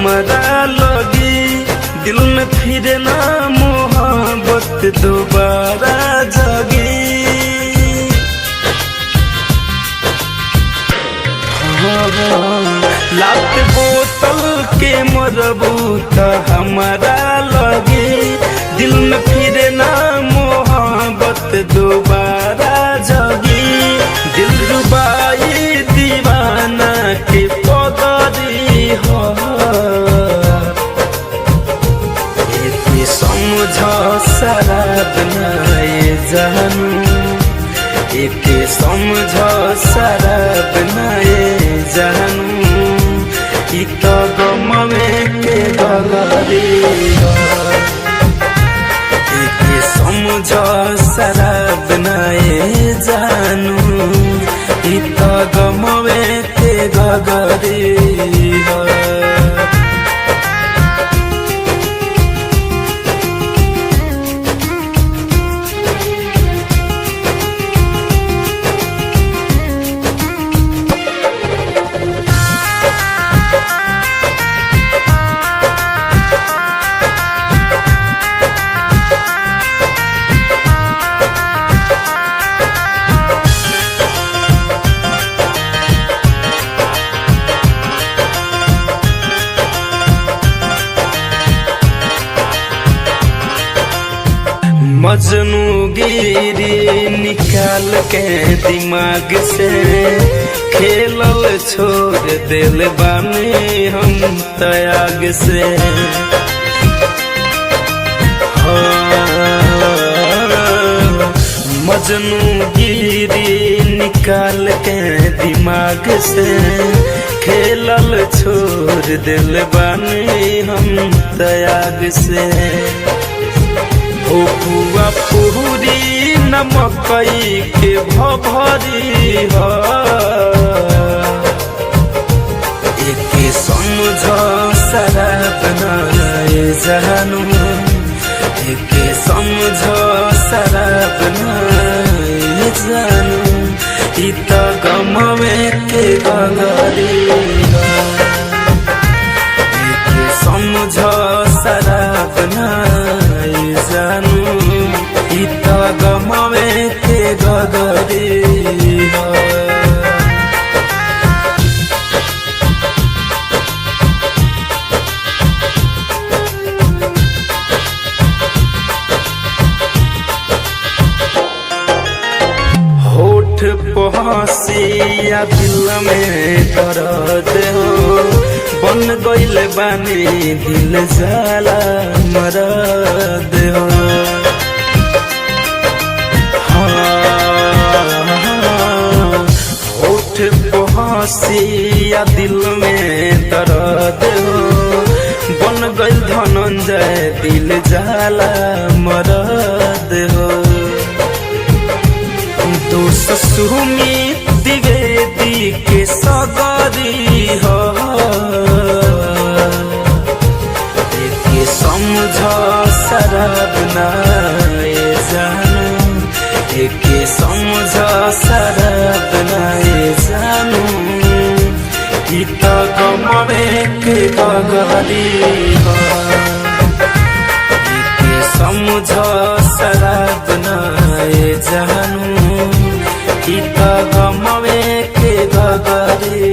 हमारा लगी दिल में फिर ना मोहब्बत दोबारा जगी। लात बोतल के मरबूत हमारा लगी दिल में फिर ना मोहब्बत दोबारा जगी। दिल रुबाई दीवाना के पगड़ी हो ये समझ शराब नाए जानू एक समझ शराब नाए जानू ई तो गम में के गगरी एक समझ शराब नाए जानू ई तो गम में के गगरी मजनू गिरी निकाल के दिमाग से खेलल छोड़ दिल बानी हम त्याग से। मजनू गिरी निकाल के दिमाग से खेलल छोड़ दिल बानी हम त्याग से। पुआ पूरी नमकई के भभरी हो एक समझ शराब नाए जानू एक समझ शराब नाए जानू ई तो गम में के गगरी एक समझ शराब नाए जानू ई तो गम में के गगरी होठ पहुँचिया दिल में दर्द हो बन गइल बानी दिल जाला मरद हो। होठ पहुँचिया दिल में दर्द हो बन गइल धनंजय दिल जाला मरद हो। दोष सुमित द्विवेदी के सगरी हो एक समझ शराब नाए जानू एक समझ शराब नाए जानू ई तो गम में के गगरी हो एक समझ शराब नाए जानू ई तो गम में के गगरी।